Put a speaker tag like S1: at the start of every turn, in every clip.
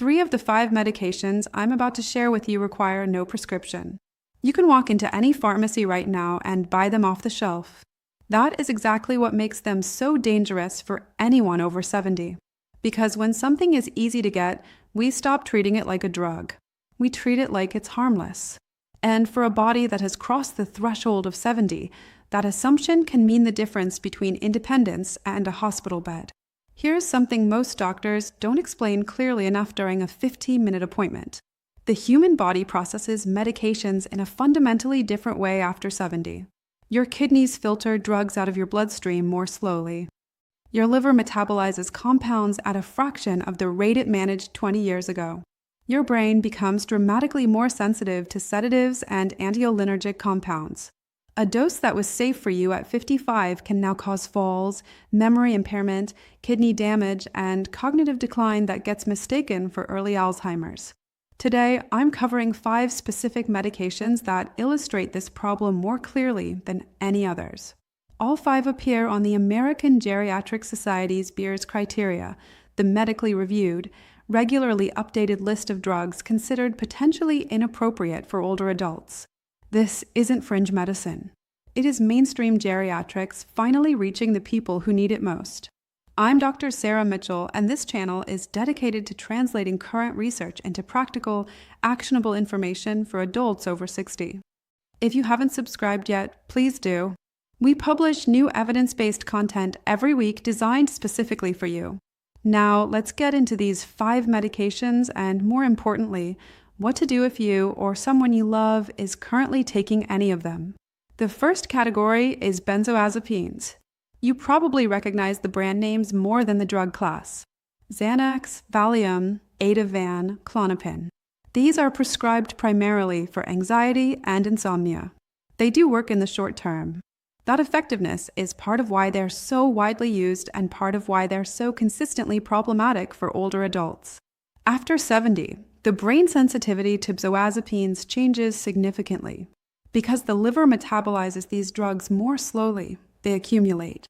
S1: 3 of the 5 medications I'm about to share with you require no prescription. You can walk into any pharmacy right now and buy them off the shelf. That is exactly what makes them so dangerous for anyone over 70. Because when something is easy to get, we stop treating it like a drug. We treat it like it's harmless. And for a body that has crossed the threshold of 70, that assumption can mean the difference between independence and a hospital bed. Here's something most doctors don't explain clearly enough during a 15-minute appointment. The human body processes medications in a fundamentally different way after 70. Your kidneys filter drugs out of your bloodstream more slowly. Your liver metabolizes compounds at a fraction of the rate it managed 20 years ago. Your brain becomes dramatically more sensitive to sedatives and anticholinergic compounds. A dose that was safe for you at 55 can now cause falls, memory impairment, kidney damage, and cognitive decline that gets mistaken for early Alzheimer's. Today, I'm covering 5 specific medications that illustrate this problem more clearly than any others. All 5 appear on the American Geriatric Society's Beers criteria, the medically reviewed, regularly updated list of drugs considered potentially inappropriate for older adults. This isn't fringe medicine. It is mainstream geriatrics finally reaching the people who need it most. I'm Dr. Sarah Mitchell, and this channel is dedicated to translating current research into practical, actionable information for adults over 60. If you haven't subscribed yet, please do. We publish new evidence-based content every week designed specifically for you. Now, let's get into these 5 medications and, more importantly, what to do if you or someone you love is currently taking any of them. The first category is benzodiazepines. You probably recognize the brand names more than the drug class. Xanax, Valium, Ativan, Klonopin. These are prescribed primarily for anxiety and insomnia. They do work in the short term. That effectiveness is part of why they're so widely used and part of why they're so consistently problematic for older adults. After 70, the brain sensitivity to benzodiazepines changes significantly. Because the liver metabolizes these drugs more slowly, they accumulate.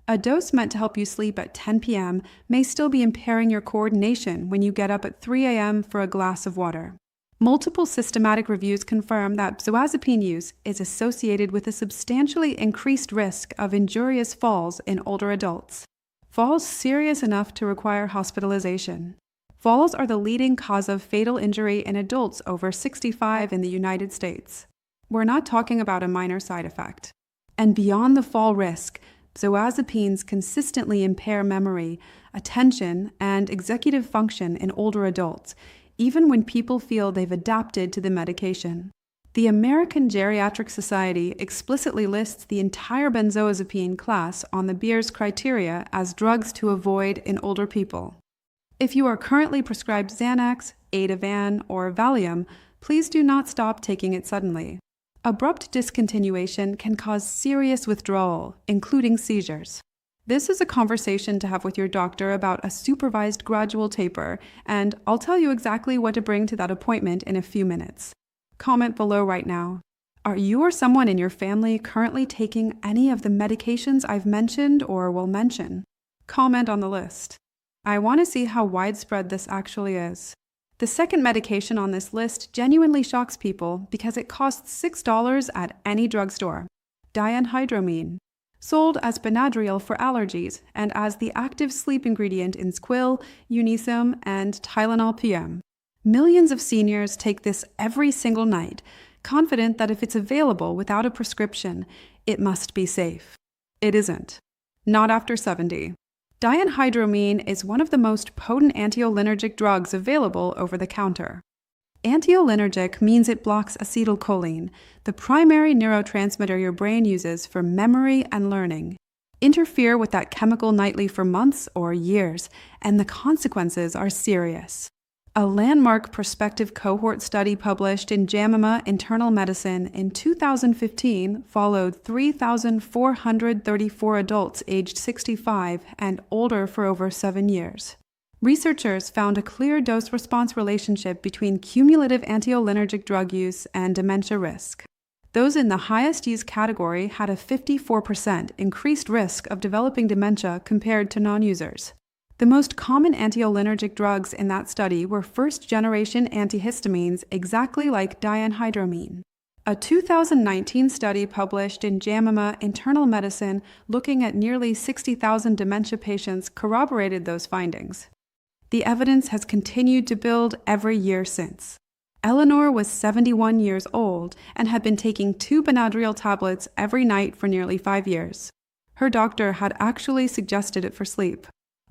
S1: A dose meant to help you sleep at 10 p.m. may still be impairing your coordination when you get up at 3 a.m. for a glass of water. Multiple systematic reviews confirm that benzodiazepine use is associated with a substantially increased risk of injurious falls in older adults. Falls serious enough to require hospitalization. Falls are the leading cause of fatal injury in adults over 65 in the United States. We're not talking about a minor side effect. And beyond the fall risk, benzodiazepines consistently impair memory, attention, and executive function in older adults, even when people feel they've adapted to the medication. The American Geriatric Society explicitly lists the entire benzodiazepine class on the Beers criteria as drugs to avoid in older people. If you are currently prescribed Xanax, Ativan, or Valium, please do not stop taking it suddenly. Abrupt discontinuation can cause serious withdrawal, including seizures. This is a conversation to have with your doctor about a supervised gradual taper, and I'll tell you exactly what to bring to that appointment in a few minutes. Comment below right now. Are you or someone in your family currently taking any of the medications I've mentioned or will mention? Comment on the list. I want to see how widespread this actually is. The second medication on this list genuinely shocks people because it costs $6 at any drugstore. Diphenhydramine. Sold as Benadryl for allergies and as the active sleep ingredient in Squil, Unisom, and Tylenol PM. Millions of seniors take this every single night, confident that if it's available without a prescription, it must be safe. It isn't. Not after 70. Diphenhydramine is one of the most potent anticholinergic drugs available over the counter. Anticholinergic means it blocks acetylcholine, the primary neurotransmitter your brain uses for memory and learning. Interfere with that chemical nightly for months or years, and the consequences are serious. A landmark prospective cohort study published in JAMA Internal Medicine in 2015 followed 3,434 adults aged 65 and older for over 7 years. Researchers found a clear dose-response relationship between cumulative anticholinergic drug use and dementia risk. Those in the highest use category had a 54% increased risk of developing dementia compared to non-users. The most common anticholinergic drugs in that study were first-generation antihistamines, exactly like dianhydramine. A 2019 study published in JAMA Internal Medicine looking at nearly 60,000 dementia patients corroborated those findings. The evidence has continued to build every year since. Eleanor was 71 years old and had been taking 2 Benadryl tablets every night for nearly 5 years. Her doctor had actually suggested it for sleep.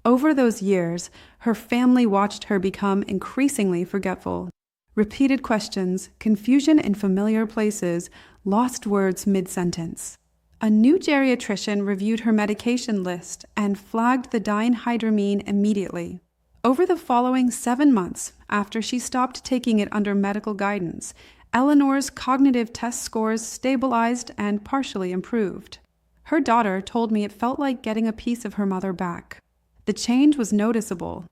S1: Over those years, her family watched her become increasingly forgetful. Repeated questions, confusion in familiar places, lost words mid-sentence. A new geriatrician reviewed her medication list and flagged the dianhydramine immediately. Over the following 7 months, after she stopped taking it under medical guidance, Eleanor's cognitive test scores stabilized and partially improved. Her daughter told me it felt like getting a piece of her mother back. The change was noticeable.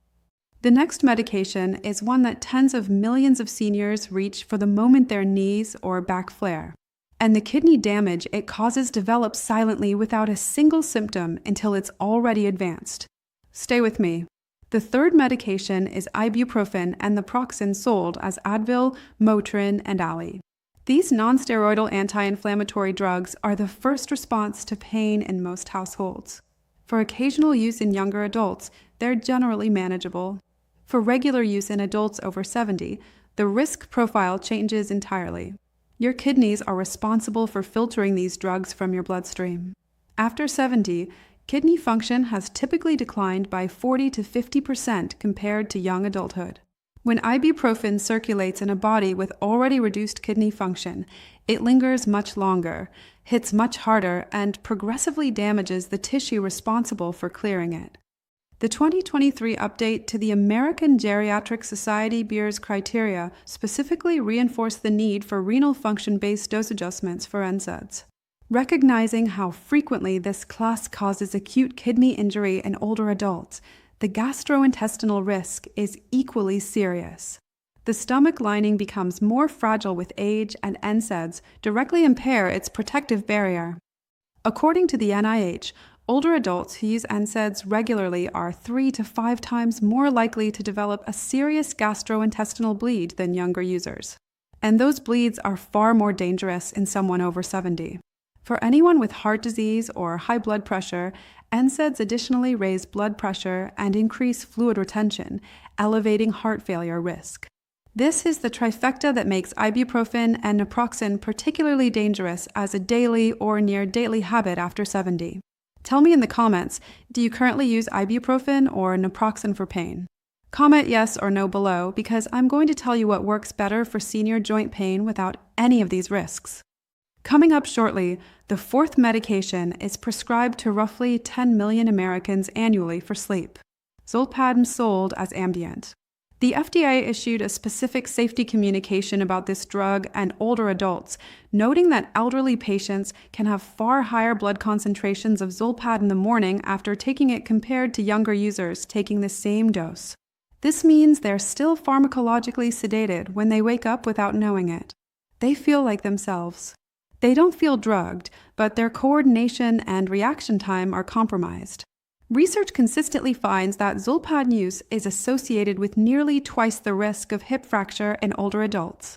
S1: The next medication is one that tens of millions of seniors reach for the moment their knees or back flare. And the kidney damage it causes develops silently without a single symptom until it's already advanced. Stay with me. The third medication is ibuprofen and naproxen sold as Advil, Motrin, and Ali. These non-steroidal anti-inflammatory drugs are the first response to pain in most households. For occasional use in younger adults, they're generally manageable. For regular use in adults over 70, the risk profile changes entirely. Your kidneys are responsible for filtering these drugs from your bloodstream. After 70, kidney function has typically declined by 40 to 50% compared to young adulthood. When ibuprofen circulates in a body with already reduced kidney function, it lingers much longer, hits much harder, and progressively damages the tissue responsible for clearing it. The 2023 update to the American Geriatric Society Beers criteria specifically reinforced the need for renal function-based dose adjustments for NSAIDs. Recognizing how frequently this class causes acute kidney injury in older adults, the gastrointestinal risk is equally serious. The stomach lining becomes more fragile with age, and NSAIDs directly impair its protective barrier. According to the NIH, older adults who use NSAIDs regularly are 3 to 5 times more likely to develop a serious gastrointestinal bleed than younger users. And those bleeds are far more dangerous in someone over 70. For anyone with heart disease or high blood pressure, NSAIDs additionally raise blood pressure and increase fluid retention, elevating heart failure risk. This is the trifecta that makes ibuprofen and naproxen particularly dangerous as a daily or near daily habit after 70. Tell me in the comments, do you currently use ibuprofen or naproxen for pain? Comment yes or no below, because I'm going to tell you what works better for senior joint pain without any of these risks. Coming up shortly, the fourth medication is prescribed to roughly 10 million Americans annually for sleep. Zolpidem sold as Ambient. The FDA issued a specific safety communication about this drug and older adults, noting that elderly patients can have far higher blood concentrations of Zolpidem in the morning after taking it compared to younger users taking the same dose. This means they're still pharmacologically sedated when they wake up without knowing it. They feel like themselves. They don't feel drugged, but their coordination and reaction time are compromised. Research consistently finds that Zolpidem use is associated with nearly twice the risk of hip fracture in older adults.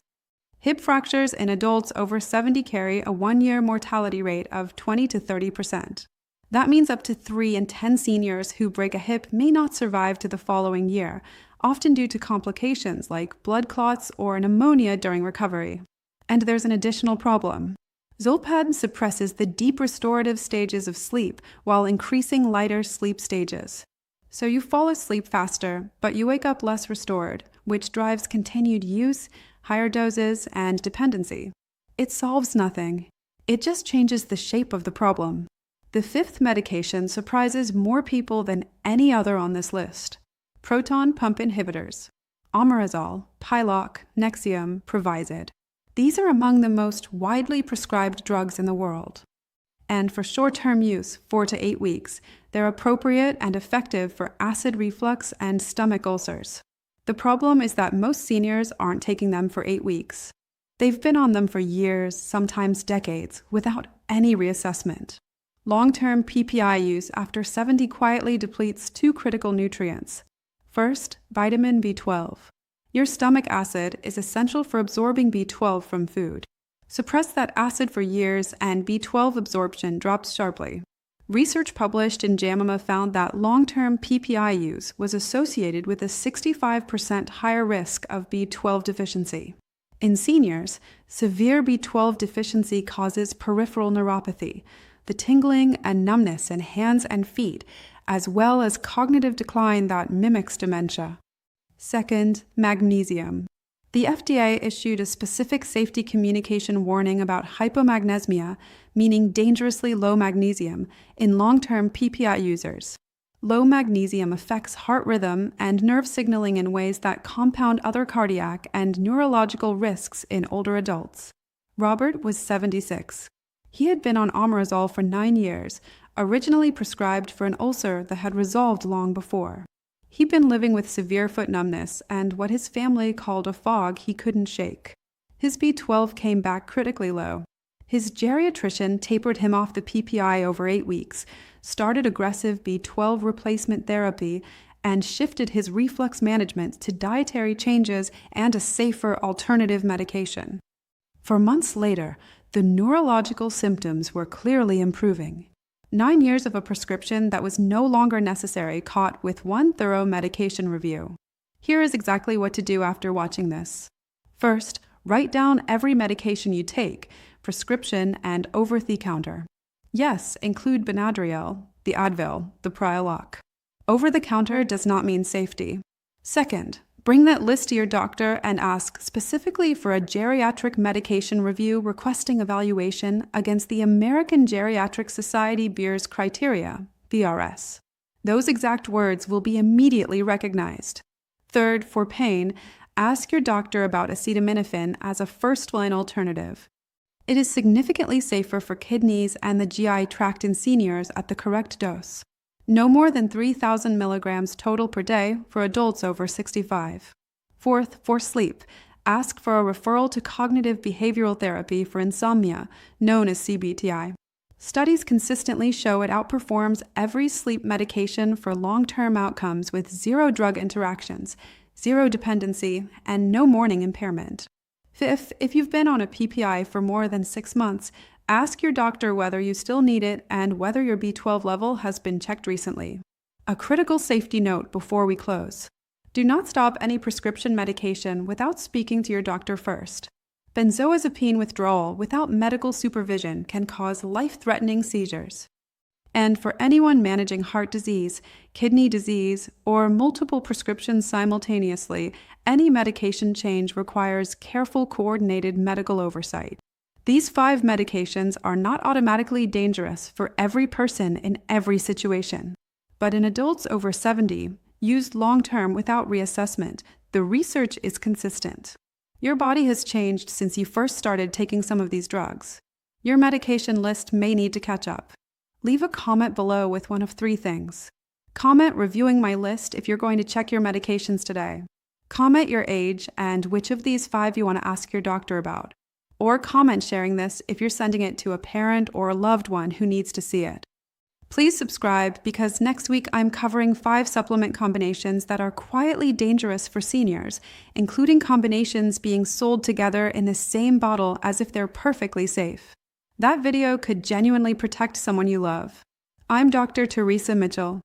S1: Hip fractures in adults over 70 carry a 1-year mortality rate of 20 to 30%. That means up to 3 in 10 seniors who break a hip may not survive to the following year, often due to complications like blood clots or pneumonia during recovery. And there's an additional problem. Zolpidem suppresses the deep restorative stages of sleep while increasing lighter sleep stages. So you fall asleep faster, but you wake up less restored, which drives continued use, higher doses, and dependency. It solves nothing. It just changes the shape of the problem. The fifth medication surprises more people than any other on this list. Proton pump inhibitors. Omeprazole, Pyloc, Nexium, Provisid. These are among the most widely prescribed drugs in the world. And for short-term use, 4 to 8 weeks, they're appropriate and effective for acid reflux and stomach ulcers. The problem is that most seniors aren't taking them for 8 weeks. They've been on them for years, sometimes decades, without any reassessment. Long-term PPI use after 70 quietly depletes two critical nutrients. First, vitamin B12. Your stomach acid is essential for absorbing B12 from food. Suppress that acid for years and B12 absorption drops sharply. Research published in JAMA found that long-term PPI use was associated with a 65% higher risk of B12 deficiency. In seniors, severe B12 deficiency causes peripheral neuropathy, the tingling and numbness in hands and feet, as well as cognitive decline that mimics dementia. Second, magnesium. The FDA issued a specific safety communication warning about hypomagnesemia, meaning dangerously low magnesium, in long-term PPI users. Low magnesium affects heart rhythm and nerve signaling in ways that compound other cardiac and neurological risks in older adults. Robert was 76. He had been on omeprazole for 9 years, originally prescribed for an ulcer that had resolved long before. He'd been living with severe foot numbness and what his family called a fog he couldn't shake. His B12 came back critically low. His geriatrician tapered him off the PPI over 8 weeks, started aggressive B12 replacement therapy, and shifted his reflux management to dietary changes and a safer alternative medication. For months later, the neurological symptoms were clearly improving. 9 years of a prescription that was no longer necessary caught with one thorough medication review. Here is exactly what to do after watching this. First, write down every medication you take, prescription and over-the-counter. Yes, include Benadryl, the Advil, the Prialoc. Over-the-counter does not mean safety. Second, bring that list to your doctor and ask specifically for a geriatric medication review requesting evaluation against the American Geriatric Society Beers criteria, BRS. Those exact words will be immediately recognized. Third, for pain, ask your doctor about acetaminophen as a first-line alternative. It is significantly safer for kidneys and the GI tract in seniors at the correct dose. No more than 3,000 milligrams total per day for adults over 65. Fourth, for sleep, ask for a referral to cognitive behavioral therapy for insomnia, known as CBTI. Studies consistently show it outperforms every sleep medication for long-term outcomes with zero drug interactions, zero dependency, and no morning impairment. Fifth, if you've been on a PPI for more than 6 months, ask your doctor whether you still need it and whether your B12 level has been checked recently. A critical safety note before we close. Do not stop any prescription medication without speaking to your doctor first. Benzodiazepine withdrawal without medical supervision can cause life-threatening seizures. And for anyone managing heart disease, kidney disease, or multiple prescriptions simultaneously, any medication change requires careful, coordinated medical oversight. These 5 medications are not automatically dangerous for every person in every situation. But in adults over 70, used long-term without reassessment, the research is consistent. Your body has changed since you first started taking some of these drugs. Your medication list may need to catch up. Leave a comment below with one of 3 things. Comment reviewing my list if you're going to check your medications today. Comment your age and which of these 5 you want to ask your doctor about. Or comment sharing this if you're sending it to a parent or a loved one who needs to see it. Please subscribe because next week I'm covering 5 supplement combinations that are quietly dangerous for seniors, including combinations being sold together in the same bottle as if they're perfectly safe. That video could genuinely protect someone you love. I'm Dr. Teresa Mitchell.